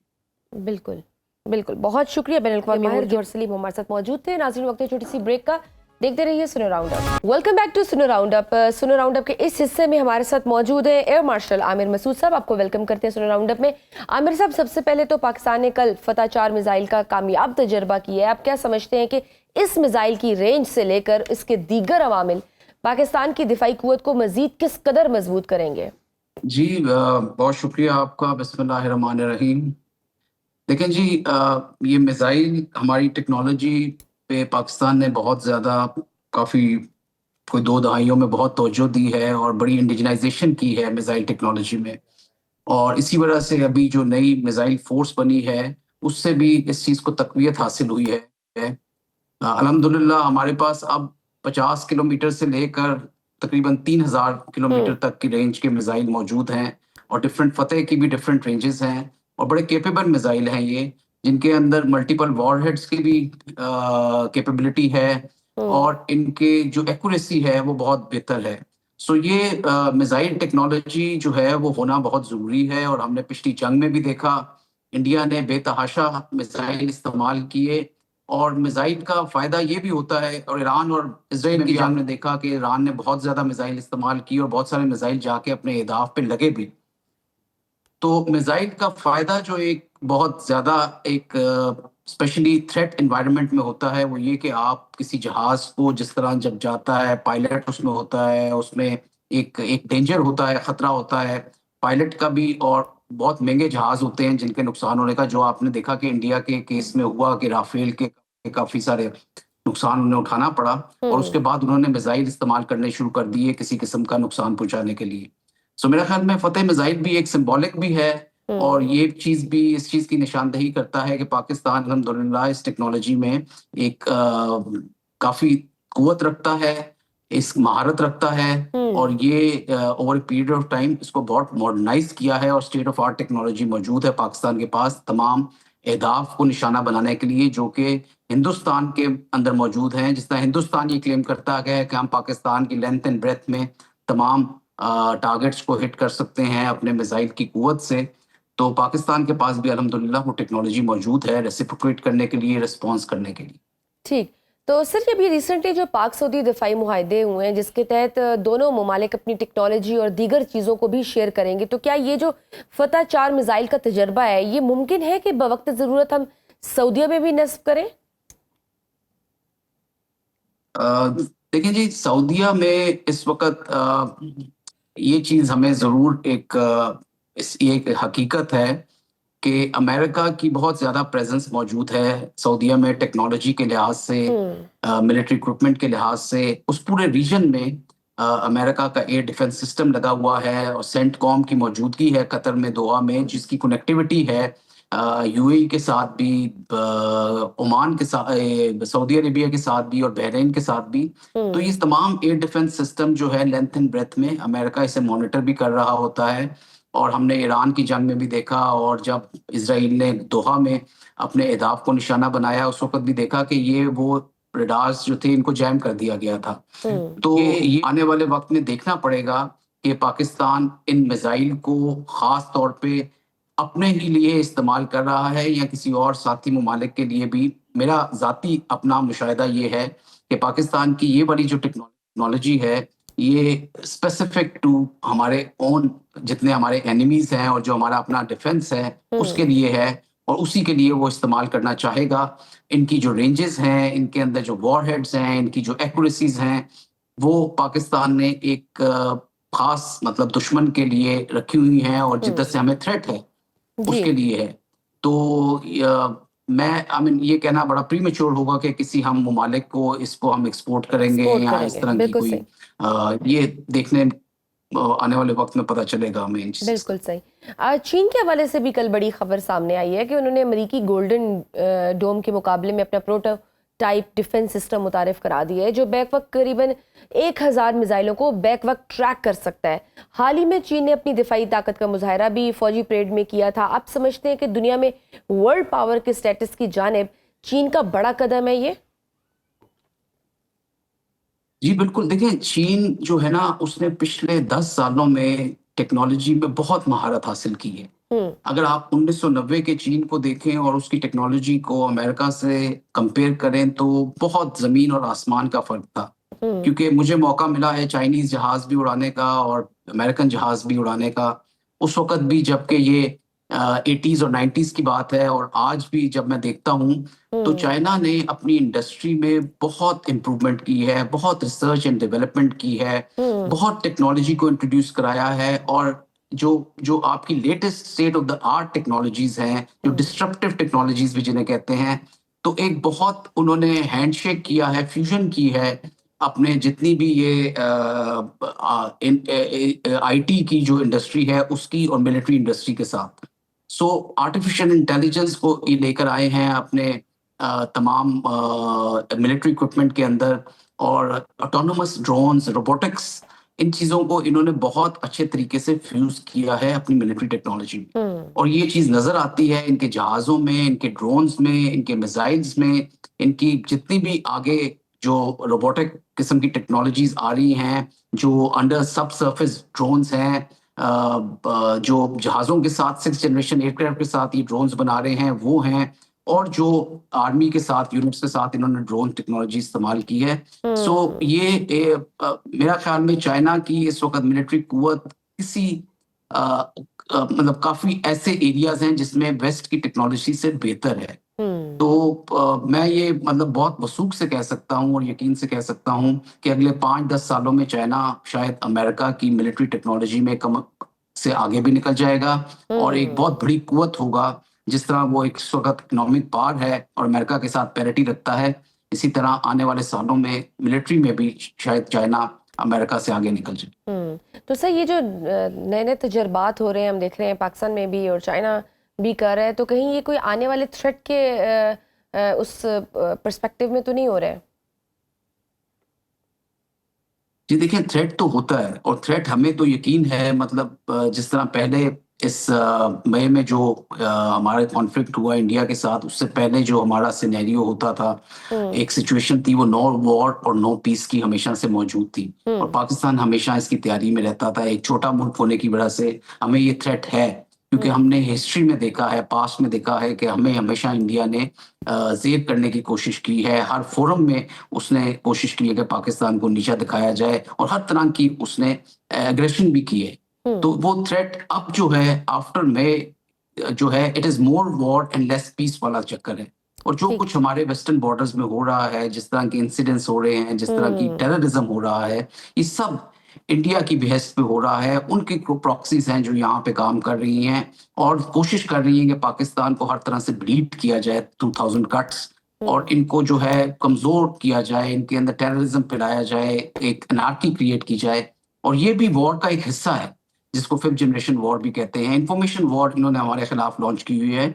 بالکل بالکل. بہت شکریہ بین الاقوامی ماہر اور سلیم ہمارے ساتھ موجود تھے. ناظرین، وقت ہے چھوٹی سی بریک کا، دیکھتے رہیے Suno round up. Welcome back to Suno round up. Suno round اپ کے اس حصے میں ہمارے ساتھ موجود ہیں ایئر مارشل عامر مسعود صاحب. آپ کو ویلکم کرتے ہیں سنو راؤنڈ اپ میں. عامر صاحب، سب سے پہلے تو پاکستان نے کل فتح 4 میزائل کا کامیاب تجربہ کیا ہے. آپ کیا سمجھتے ہیں کہ اس میزائل کی رینج سے لے کر اس کے دیگر عوامل پاکستان کی دفاعی قوت کو مزید کس قدر مضبوط کریں گے؟ جی بہت شکریہ آپ کا. بسم اللہ الرحمن الرحیم. دیکھیں جی، یہ میزائل ہماری ٹیکنالوجی پہ پاکستان نے بہت زیادہ کافی کوئی 2 دہائیوں میں بہت توجہ دی ہے اور بڑی انڈیجنائزیشن کی ہے میزائل ٹیکنالوجی میں، اور اسی وجہ سے ابھی جو نئی میزائل فورس بنی ہے اس سے بھی اس چیز کو تقویت حاصل ہوئی ہے. الحمدللہ ہمارے پاس اب 50 کلومیٹر سے لے کر تقریباً 3000 کلومیٹر تک کی رینج کے میزائل موجود ہیں، اور ڈفرینٹ فتح کی بھی ڈفرینٹ رینجز ہیں، اور بڑے کیپیبل میزائل ہیں یہ، جن کے اندر ملٹیپل وار ہیڈز کی بھی کیپیبلٹی ہے، اور ان کے جو ایکوریسی ہے وہ بہت بہتر ہے. سو یہ میزائل ٹیکنالوجی جو ہے وہ ہونا بہت ضروری ہے، اور ہم نے پچھلی جنگ میں بھی دیکھا انڈیا نے بے تحاشا میزائل استعمال کیے، اور میزائل کا فائدہ یہ بھی ہوتا ہے، اور ایران اور اسرائیل کی جنگ نے دیکھا کہ ایران نے بہت زیادہ میزائل استعمال کی اور بہت سارے میزائل جا کے اپنے اہداف پہ لگے بھی. تو میزائل کا فائدہ جو ایک بہت زیادہ ایک اسپیشلی تھریٹ انوائرمنٹ میں ہوتا ہے وہ یہ کہ آپ کسی جہاز کو جس طرح جب جاتا ہے پائلٹ اس میں ہوتا ہے، اس میں ایک ڈینجر ہوتا ہے، خطرہ ہوتا ہے پائلٹ کا بھی، اور بہت مہنگے جہاز ہوتے ہیں جن کے نقصان ہونے کا، جو آپ نے دیکھا کہ انڈیا کے کیس میں ہوا کہ رافیل کے کافی سارے نقصان انہیں اٹھانا پڑا، اور اس کے بعد انہوں نے میزائل استعمال کرنے شروع کر دیے کسی قسم کا نقصان پہنچانے کے لیے. سو میرا خیال میں فتح میزائل بھی ایک سمبولک بھی ہے، اور یہ چیز بھی اس چیز کی نشاندہی کرتا ہے کہ پاکستان الحمدللہ اس ٹیکنالوجی میں ایک کافی قوت رکھتا ہے، اس مہارت رکھتا ہے، اور یہ اوور پیریڈ آف ٹائم اس کو بہت ماڈرنائز کیا ہے، اور اسٹیٹ آف آرٹ ٹیکنالوجی موجود ہے پاکستان کے پاس تمام اہداف کو نشانہ بنانے کے لیے جو کہ ہندوستان کے اندر موجود ہیں. جس طرح ہندوستان یہ کلیم کرتا ہے کہ ہم پاکستان کی لینتھ اینڈ بریتھ میں تمام ٹارگٹس کو ہٹ کر سکتے ہیں اپنے میزائل کی قوت سے، تو پاکستان کے پاس بھی الحمدللہ وہ ٹیکنالوجی موجود ہے ریسیپروکیٹ کرنے کے لیے، ریسپانس کرنے کے لیے. ٹھیک، تو سر جب یہ ریسنٹلی جو پاک سعودی دفاعی معاہدے ہوئے ہیں جس کے تحت دونوں ممالک اپنی ٹیکنالوجی اور دیگر چیزوں کو بھی شیئر کریں گے، تو کیا یہ جو فتح 4 میزائل کا تجربہ ہے یہ ممکن ہے کہ بوقت ضرورت ہم سعودیہ میں بھی نصب کریں؟ دیکھیں جی، سعودیہ میں اس وقت یہ چیز ہمیں ضرور ایک حقیقت ہے کہ امریکہ کی بہت زیادہ پریزنس موجود ہے سعودیہ میں ٹیکنالوجی کے لحاظ سے، ملٹری اکوپمنٹ کے لحاظ سے. اس پورے ریجن میں امریکہ کا ایئر ڈیفنس سسٹم لگا ہوا ہے، اور سینٹ کام کی موجودگی ہے قطر میں دوحہ میں، جس کی کنیکٹیوٹی ہے یو اے ای کے ساتھ بھی، عمان کے ساتھ، سعودی عربیہ کے ساتھ بھی، اور بحرین کے ساتھ بھی. تو یہ تمام ایئر ڈیفنس سسٹم جو ہے لینتھ اینڈ بریتھ میں امریکہ اسے مانیٹر بھی کر رہا ہوتا ہے. اور ہم نے ایران کی جنگ میں بھی دیکھا، اور جب اسرائیل نے دوحہ میں اپنے اہداف کو نشانہ بنایا اس وقت بھی دیکھا کہ یہ وہ ریڈارز جو تھے ان کو جیم کر دیا گیا تھا. تو یہ آنے والے وقت میں دیکھنا پڑے گا کہ پاکستان ان میزائل کو خاص طور پہ اپنے ہی لیے استعمال کر رہا ہے یا کسی اور ساتھی ممالک کے لیے بھی. میرا ذاتی اپنا مشاہدہ یہ ہے کہ پاکستان کی یہ والی جو ٹیکنالوجی ہے یہ اسپیسیفک ٹو ہمارے اون جتنے ہمارے اینیمیز ہیں اور جو ہمارا اپنا ڈیفنس ہے اس کے لیے ہے، اور اسی کے لیے وہ استعمال کرنا چاہے گا. ان کی جو رینجز ہیں، ان کے اندر جو وار ہیڈز ہیں، ان کی جو ایکوریسیز ہیں، وہ پاکستان نے ایک خاص مطلب دشمن کے لیے رکھی ہوئی ہیں، اور جدت سے ہمیں تھریٹ ہے اس کے لیے ہے. تو میں یہ کہنا بڑا پری میچور ہوگا کہ کسی ہم ممالک کو اس کو ہم ایکسپورٹ کریں گے یا اس طرح کی کوئی، یہ دیکھنے آنے والے وقت میں پتہ چلے گا ہمیں. بالکل صحیح. چین کے حوالے سے بھی کل بڑی خبر سامنے آئی ہے کہ انہوں نے امریکی گولڈن ڈوم کے مقابلے میں اپنا پروٹو ٹائپ ڈیفنس سسٹم متعارف کرا دیا ہے جو بیک وقت قریباً 1000 میزائلوں کو بیک وقت ٹریک کر سکتا ہے. حال ہی میں چین نے اپنی دفاعی طاقت کا مظاہرہ بھی فوجی پریڈ میں کیا تھا. آپ سمجھتے ہیں کہ دنیا میں ورلڈ پاور کے سٹیٹس کی جانب چین کا بڑا قدم ہے یہ؟ جی بالکل. دیکھیں چین جو ہے نا اس نے پچھلے 10 سالوں میں ٹیکنالوجی میں بہت مہارت حاصل کی ہے. اگر آپ 1990 کے چین کو دیکھیں اور اس کی ٹیکنالوجی کو امریکہ سے کمپیئر کریں تو بہت زمین اور آسمان کا فرق تھا. کیونکہ مجھے موقع ملا ہے چائنیز جہاز بھی اڑانے کا اور امریکن جہاز بھی اڑانے کا اس وقت بھی، جبکہ یہ 80s اور 90s کی بات ہے. اور آج بھی جب میں دیکھتا ہوں تو چائنا نے اپنی انڈسٹری میں بہت امپروومنٹ کی ہے، بہت ریسرچ اینڈ ڈیولپمنٹ کی ہے، بہت ٹیکنالوجی کو انٹروڈیوس کرایا ہے. اور جو آپ کی latest state of the art technologies ہیں، جو ڈسٹرپٹیو ٹیکنالوجیز بھی جنہیں کہتے ہیں، تو ایک بہت انہوں نے ہینڈ شیک کیا ہے، فیوژن کی ہے اپنے جتنی بھی یہ آئی ٹی کی جو انڈسٹری ہے اس کی اور ملٹری انڈسٹری کے ساتھ. سو آرٹیفیشل انٹیلیجنس کو یہ لے کر آئے ہیں اپنے تمام ملٹری اکوپمنٹ کے اندر، اور آٹونومس ڈرونز، روبوٹکس، ان چیزوں کو انہوں نے بہت اچھے طریقے سے فیوز کیا ہے اپنی ملٹری ٹیکنالوجی میں. اور یہ چیز نظر آتی ہے ان کے جہازوں میں، ان کے ڈرونز میں، ان کے میزائلز میں، ان کی جتنی بھی آگے جو روبوٹک قسم کی ٹیکنالوجیز آ رہی ہیں، جو انڈر سب سرفیس ڈرونز ہیں، جو جہازوں کے ساتھ 6th جنریشن ایئر کرافٹ کے ساتھ یہ ڈرونز بنا رہے ہیں وہ ہیں، اور جو آرمی کے ساتھ یونٹس کے ساتھ انہوں نے ڈرون ٹیکنالوجی استعمال کی ہے. سو یہ میرا خیال میں چائنا کی اس وقت ملٹری قوت کسی مطلب کافی ایسے ایریاز ہیں جس میں ویسٹ کی ٹیکنالوجی سے بہتر ہے. تو میں یہ مطلب بہت وثوق سے کہہ سکتا ہوں اور یقین سے کہہ سکتا ہوں کہ اگلے 5-10 سالوں میں چائنا شاید امریکہ کی ملٹری ٹیکنالوجی میں کم سے آگے بھی نکل جائے گا اور ایک بہت بڑی قوت ہوگا. جس طرح وہ ایک اس وقت اکنامک پار ہے اور امریکہ کے ساتھ پیرٹی رکھتا ہے, اسی طرح آنے والے سالوں میں ملٹری میں بھی شاید چائنا امریکہ سے آگے نکل جائے. تو سر یہ جو نئے نئے تجربات ہو رہے ہیں ہم دیکھ رہے ہیں پاکستان میں بھی اور چائنا بھی کر رہا ہے, تو کہیں یہ کوئی آنے والے تھریٹ کے اس پرسپیکٹیو میں تو نہیں ہو رہا ہے؟ جی دیکھیں, تھریٹ تو ہوتا ہے اور تھریٹ ہمیں تو یقین ہے. مطلب جس طرح پہلے اس مئی میں جو ہمارا کانفلکٹ ہوا انڈیا کے ساتھ, اس سے پہلے جو ہمارا سینیریو ہوتا تھا, ایک سچویشن تھی وہ نو وار اور نو پیس کی ہمیشہ سے موجود تھی اور پاکستان ہمیشہ اس کی تیاری میں رہتا تھا. ایک چھوٹا ملک ہونے کی وجہ سے ہمیں یہ تھریٹ ہے, کیونکہ ہم نے ہسٹری میں دیکھا ہے, پاسٹ میں دیکھا ہے کہ ہمیں ہمیشہ انڈیا نے زیب کرنے کی کوشش کی ہے. ہر فورم میں اس نے کوشش کی ہے کہ پاکستان کو نیچا دکھایا جائے اور ہر طرح کی اس نے ایگریشن بھی کی ہے. تو وہ تھریٹ اب جو ہے آفٹر مئی جو ہے it is more war and لیس پیس والا چکر ہے. اور جو کچھ ہمارے ویسٹرن بارڈرز میں ہو رہا ہے, جس طرح کے انسیڈنٹس ہو رہے ہیں, جس طرح کی ٹیررزم ہو رہا ہے, یہ سب انڈیا کی بحث پہ ہو رہا ہے. ان کی پراکسیز ہیں جو یہاں پہ کام کر رہی ہیں اور کوشش کر رہی ہیں کہ پاکستان کو ہر طرح سے بلیڈ کیا جائے 2000 کٹس, اور ان کو جو ہے کمزور کیا جائے, ان کے اندر ٹیررزم پھیلایا جائے, ایک انارکی کریٹ کی جائے. اور یہ بھی وار کا ایک حصہ ہے جس کو 5th جنریشن وار بھی کہتے ہیں. انفارمیشن وار انہوں نے ہمارے خلاف لانچ کی ہوئی ہے.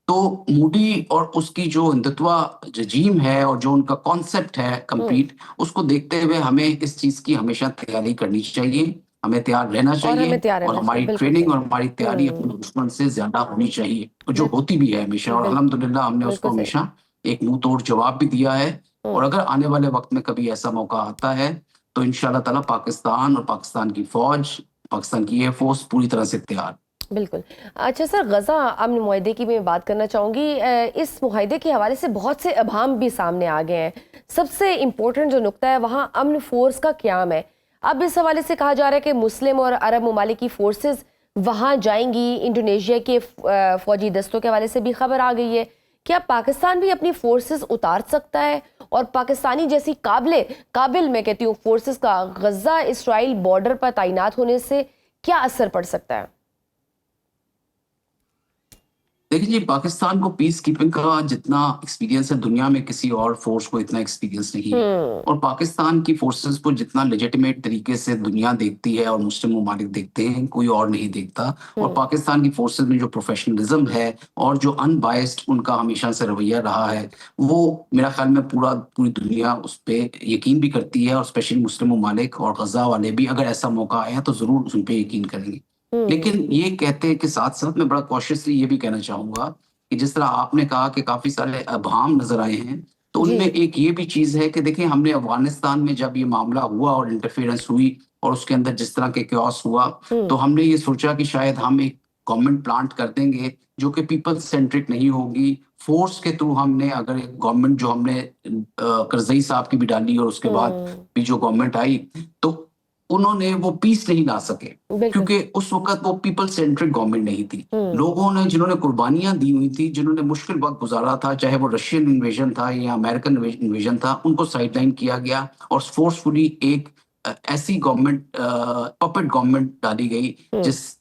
تو مودی اور اس کی جو ہندتوا رجیم ہے اور جو ان کا کانسیپٹ ہے کمپلیٹ, اس کو دیکھتے ہوئے ہمیں اس چیز کی ہمیشہ تیاری کرنی چاہیے, ہمیں تیار رہنا چاہیے اور ہماری ٹریننگ اور ہماری تیاری اپنے دشمن سے زیادہ ہونی چاہیے, جو ہوتی بھی ہے ہمیشہ. اور الحمدللہ ہم نے اس کو ہمیشہ ایک منہ توڑ جواب بھی دیا ہے. اور اگر آنے والے وقت میں کبھی ایسا موقع آتا ہے تو انشاءاللہ تعالیٰ پاکستان اور پاکستان کی فوج, پاکستان کی ایئر فورس پوری طرح سے تیار. بالکل. اچھا سر, غزہ امن معاہدے کی میں بات کرنا چاہوں گی. اس معاہدے کے حوالے سے بہت سے ابہام بھی سامنے آ گئے ہیں. سب سے امپورٹنٹ جو نقطہ ہے وہاں امن فورس کا قیام ہے. اب اس حوالے سے کہا جا رہا ہے کہ مسلم اور عرب ممالک کی فورسز وہاں جائیں گی. انڈونیشیا کے فوجی دستوں کے حوالے سے بھی خبر آ گئی ہے. کیا پاکستان بھی اپنی فورسز اتار سکتا ہے, اور پاکستانی جیسی قابل میں کہتی ہوں فورسز کا غزہ اسرائیل بارڈر پر تعینات ہونے سے کیا اثر پڑ سکتا ہے؟ دیکھیں جی, پاکستان کو پیس کیپنگ کا جتنا ایکسپیرینس ہے دنیا میں کسی اور فورس کو اتنا ایکسپیرینس نہیں ہے. اور پاکستان کی فورسز کو جتنا لیجیٹیمیٹ طریقے سے دنیا دیکھتی ہے اور مسلم ممالک دیکھتے ہیں, کوئی اور نہیں دیکھتا. اور پاکستان کی فورسز میں جو پروفیشنلزم ہے اور جو ان بائسڈ ان کا ہمیشہ سے رویہ رہا ہے, وہ میرا خیال میں پوری دنیا اس پہ یقین بھی کرتی ہے. اور اسپیشلی مسلم ممالک اور غزہ والے بھی اگر ایسا موقع آیا تو ضرور ان پہ یقین کریں گے. لیکن یہ کہتے ہیں کہ ساتھ ساتھ میں بڑا کوششلی یہ بھی کہنا چاہوں گا کہ جس طرح آپ نے کہا کہ کافی سارے ابہام نظر آئے ہیں, تو ان میں ایک یہ بھی چیز ہے کہ دیکھیں ہم نے افغانستان میں جب یہ معاملہ ہوا اور انٹرفیئرنس ہوئی اور اس کے اندر جس طرح کے کیوس ہوا, تو ہم نے یہ سوچا کہ شاید ہم ایک گورنمنٹ پلانٹ کر دیں گے جو کہ پیپل سینٹرک نہیں ہوگی. فورس کے تھرو ہم نے اگر ایک گورنمنٹ جو ہم نے کرزئی صاحب کی بھی ڈالی اور اس کے بعد بھی جو گورنمنٹ آئی, تو انہوں نے وہ پیس نہیں لا سکے کیونکہ اس وقت وہ پیپل سینٹرک گورنمنٹ نہیں تھی. لوگوں نے جنہوں نے قربانیاں دی ہوئی تھی, جنہوں نے مشکل وقت گزارا تھا, چاہے وہ رشین انویژن تھا یا امریکن انویژن تھا, ان کو سائڈ لائن کیا گیا اور فورسفلی ایک ایسی گورنمنٹ پپٹ گورنمنٹ ڈالی گئی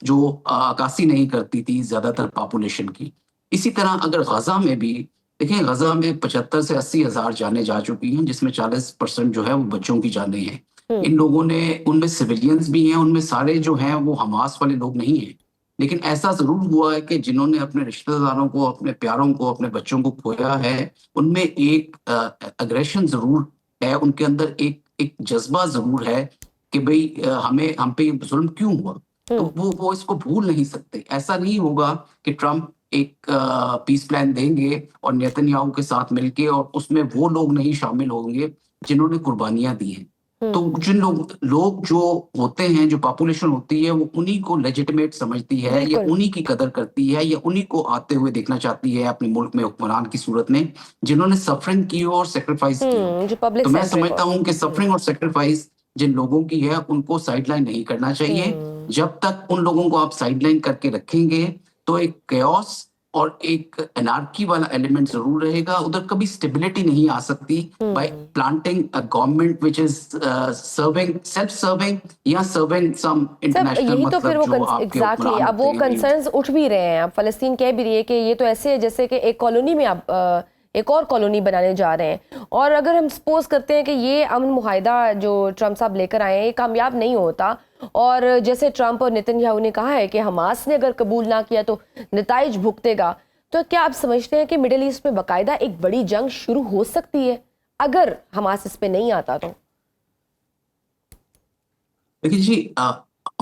جو عکاسی نہیں کرتی تھی زیادہ تر پاپولیشن کی. اسی طرح اگر غزہ میں بھی دیکھیں, غزہ میں 75 سے 80 ہزار جانیں جا چکی ہیں, جس میں 40% جو ہے وہ بچوں کی جانیں ہیں. ان لوگوں نے, ان میں سویلینز بھی ہیں, ان میں سارے جو ہیں وہ حماس والے لوگ نہیں ہیں. لیکن ایسا ضرور ہوا ہے کہ جنہوں نے اپنے رشتہ داروں کو, اپنے پیاروں کو, اپنے بچوں کو کھویا ہے, ان میں ایک اگریشن ضرور ہے, ان کے اندر ایک جذبہ ضرور ہے کہ بھئی ہم پہ یہ ظلم کیوں ہوا. تو وہ اس کو بھول نہیں سکتے. ایسا نہیں ہوگا کہ ٹرمپ ایک پیس پلان دیں گے اور نیتنیاہو کے ساتھ مل کے, اور اس میں وہ لوگ نہیں شامل ہوں گے جنہوں نے قربانیاں دی ہیں. تو جن لوگ جو ہوتے ہیں, جو پاپولیشن ہوتی ہے, وہ انہی کو لیجیٹیمیٹ سمجھتی ہے یا انہی کی قدر کرتی ہے یا انہی کو آتے ہوئے دیکھنا چاہتی ہے اپنے ملک میں حکمران کی صورت میں, جنہوں نے سفرنگ کی ہو اور سیکریفائس کی ہو. تو میں سمجھتا ہوں کہ سفرنگ اور سیکریفائس جن لوگوں کی ہے ان کو سائڈ لائن نہیں کرنا چاہیے. جب تک ان لوگوں کو آپ سائڈ لائن کر کے رکھیں گے تو ایک کیوس اور ایک انارکی والا ایلیمنٹ ضرور رہے گا. ادھر کبھی اسٹیبلٹی نہیں آ سکتی by planting a government which is serving self serving یا سرونگ سم سب انٹرنیشنل یہی تو پھر مطلب وہ جو آپ کے ایگزیکٹلی حکمران اب وہ ہوتے ہیں. کنسرنز اٹھ بھی رہے ہیں. اب فلسطین کہہ بھی رہی ہے کہ یہ تو ایسے ہے جیسے کہ ایک کالونی میں آپ ایک اور کالونی بنانے جا رہے ہیں. اور اگر ہم سپوز کرتے ہیں کہ یہ امن معاہدہ جو ٹرمپ صاحب لے کر آئے ہیں یہ کامیاب نہیں ہوتا, اور جیسے ٹرمپ اور نتن یاہو نے کہا ہے کہ حماس نے اگر قبول نہ کیا تو نتائج بھگتے گا, تو کیا آپ سمجھتے ہیں کہ مڈل ایسٹ میں باقاعدہ ایک بڑی جنگ شروع ہو سکتی ہے اگر حماس اس پہ نہیں آتا تو؟ دیکھیے جی,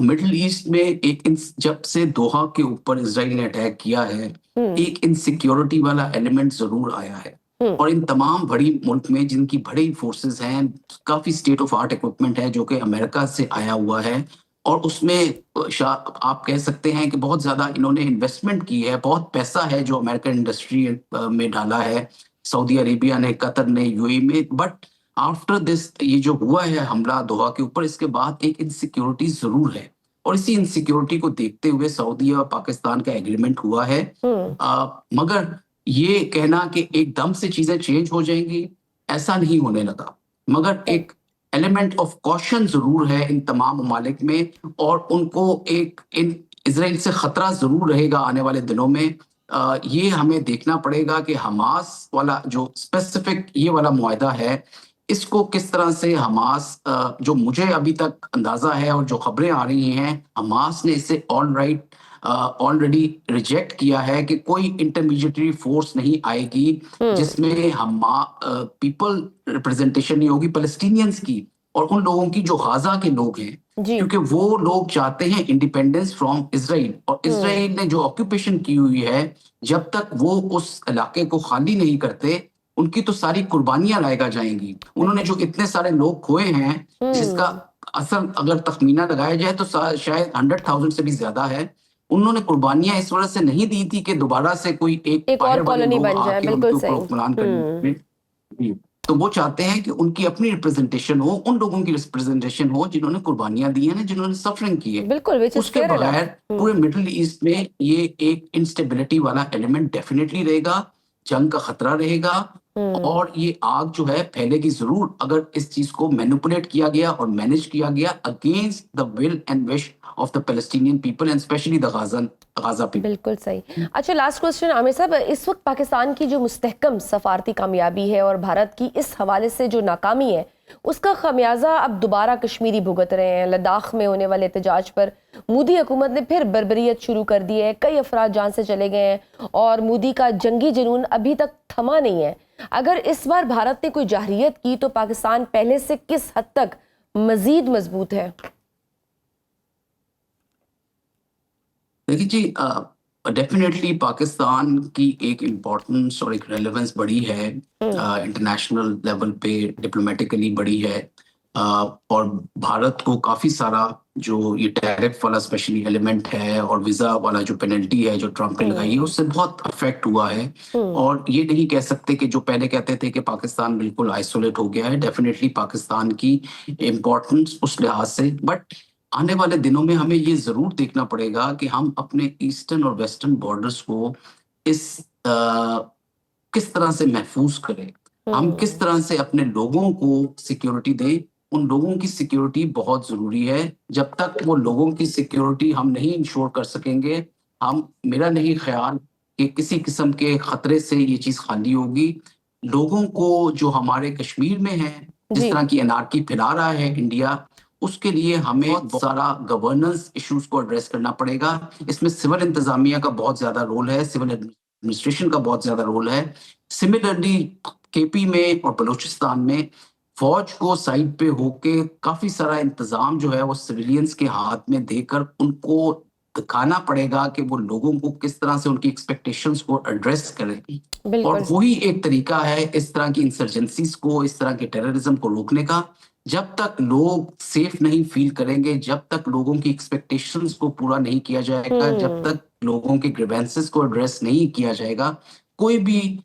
مڈل ایسٹ میں ایک جب سے دوحہ کے اوپر اسرائیل نے اٹیک کیا ہے ایک انسیکیورٹی والا ایلیمنٹ ضرور آیا ہے. اور ان تمام بڑی ملک میں جن کی بڑی فورسز ہیں, کافی اسٹیٹ آف آرٹ اکوپمنٹ ہے جو کہ امریکہ سے آیا ہوا ہے, اور اس میں آپ کہہ سکتے ہیں کہ بہت زیادہ انہوں نے انویسٹمنٹ کی ہے, بہت پیسہ ہے جو امریکن انڈسٹری میں ڈالا ہے, سعودی عربیہ نے, قطر نے, یو اے میں. بٹ آفٹر دس یہ جو ہوا ہے حملہ دوحہ کے اوپر, اس کے بعد ایک انسیکیورٹی ضرور ہے, اور اسی انسیکیورٹی کو دیکھتے ہوئے سعودی اور پاکستان کا ایگریمنٹ ہوا ہے. مگر یہ کہنا کہ ایک دم سے چیزیں چینج ہو جائیں گی ایسا نہیں ہونے لگا, مگر ایک ایلیمنٹ آف کوشن ضرور ہے ان تمام ممالک میں, اور ان کو ایک اسرائیل سے خطرہ ضرور رہے گا آنے والے دنوں میں. یہ ہمیں دیکھنا پڑے گا کہ حماس والا جو اسپیسیفک یہ والا معاہدہ ہے اس کو کس طرح سے حماس, جو مجھے ابھی تک اندازہ ہے اور جو خبریں آ رہی ہیں, حماس نے اسے آلریڈی ریجیکٹ کیا ہے کہ کوئی انٹرمیڈیٹری فورس نہیں آئے گی جس میں پیپل ریپرزنٹیشن نہیں ہوگی فلسطینینز کی اور ان لوگوں کی جو غزہ کے لوگ ہیں, کیونکہ وہ لوگ چاہتے ہیں انڈیپینڈنس فرام اسرائیل, اور اسرائیل نے جو آکوپیشن کی ہوئی ہے جب تک وہ اس علاقے کو خالی نہیں کرتے ان کی تو ساری قربانیاں لائے گا جائیں گی. انہوں نے جو اتنے سارے لوگ کھوئے ہیں جس کا اصل اگر تخمینہ لگایا جائے تو شاید 100,000 سے بھی زیادہ ہے, انہوں نے قربانیاں اس وجہ سے نہیں دی تھی کہ دوبارہ سے کوئی ایک اور کالونی بن جائے. بالکل صحیح. حکمران کریں, تو وہ چاہتے ہیں کہ ان کی اپنی ریپرزنٹیشن ہو, ان لوگوں کی ریپرزنٹیشن ہو جنہوں نے قربانیاں دی ہیں, جنہوں نے سفرنگ کی ہے. بالکل, اس کے بغیر پورے مڈل ایسٹ میں یہ ایک انسٹیبلٹی والا ایلیمنٹ ڈیفینیٹلی رہے گا, جنگ کا خطرہ رہے گا, اور یہ آگ جو ہے پھیلے گی ضرور اگر اس چیز کو مینوپولیٹ کیا گیا اور مینج کیا گیا against the will and wish of the Palestinian people and especially the Gaza people. بالکل صحیح. اچھا, لاسٹ کوسچن عامر صاحب, اس وقت پاکستان کی جو مستحکم سفارتی کامیابی ہے اور بھارت کی اس حوالے سے جو ناکامی ہے اس کا خمیازہ اب دوبارہ کشمیری بھگت رہے ہیں. لداخ میں ہونے والے احتجاج پر مودی حکومت نے پھر بربریت شروع کر دی ہے, کئی افراد جان سے چلے گئے ہیں اور مودی کا جنگی جنون ابھی تک تھما نہیں ہے. اگر اس بار بھارت نے کوئی جارحیت کی تو پاکستان پہلے سے کس حد تک مزید مضبوط ہے؟ دیکھیے جی, ڈیفینیٹلی پاکستان کی ایک امپورٹنس اور ایک ریلیونس بڑی ہے, انٹرنیشنل لیول پہ ڈپلومیٹیکلی بڑی ہے, اور بھارت کو کافی سارا جو یہ ٹیرف والا اسپیشلی ایلیمنٹ ہے اور ویزا والا جو پینلٹی ہے جو ٹرمپ نے لگائی ہے اس سے بہت افیکٹ ہوا ہے. اور یہ نہیں کہہ سکتے کہ جو پہلے کہتے تھے کہ پاکستان بالکل آئسولیٹ ہو گیا ہے, ڈیفینیٹلی پاکستان کی امپورٹنس اس لحاظ سے, بٹ آنے والے دنوں میں ہمیں یہ ضرور دیکھنا پڑے گا کہ ہم اپنے ایسٹرن اور ویسٹرن بارڈرز کو کس طرح سے محفوظ کریں, ہم کس طرح سے اپنے لوگوں کو سیکیورٹی دیں. ان لوگوں کی سیکیورٹی بہت ضروری ہے, جب تک وہ لوگوں کی سیکیورٹی ہم نہیں انشور کر سکیں گے, میرا نہیں خیال کہ کسی قسم کے خطرے سے یہ چیز خالی ہوگی. لوگوں کو جو ہمارے کشمیر میں ہیں جس طرح کی انارکی پھیلا رہا ہے انڈیا, اس کے لیے ہمیں بہت سارا گورننس ایشوز کو ایڈریس کرنا پڑے گا. اس میں سول انتظامیہ کا بہت زیادہ رول ہے, سول ایڈمنسٹریشن کا بہت زیادہ رول ہے. سملرلی کے پی میں اور بلوچستان میں فوج کو سائڈ پہ ہو کے کافی سارا انتظام جو ہے وہ سویلینز کے ہاتھ میں دے کر ان کو دکھانا پڑے گا کہ وہ لوگوں کو کس طرح سے ان کی ایکسپیکٹیشنز کو ایڈریس کریں. اور وہی ایک طریقہ ہے اس طرح کی انسرجنسیز کو, اس طرح کے ٹیررزم کو روکنے کا. جب تک لوگ سیف نہیں فیل کریں گے, جب تک لوگوں کی ایکسپیکٹیشنز کو پورا نہیں کیا جائے گا, جب تک لوگوں کے گریوینسز کو ایڈریس نہیں کیا جائے گا, کوئی بھی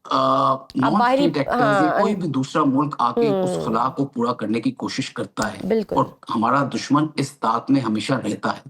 کوئی بھی دوسرا ملک آ کے اس خلا کو پورا کرنے کی کوشش کرتا ہے, اور ہمارا دشمن اس طاق میں ہمیشہ رہتا ہے.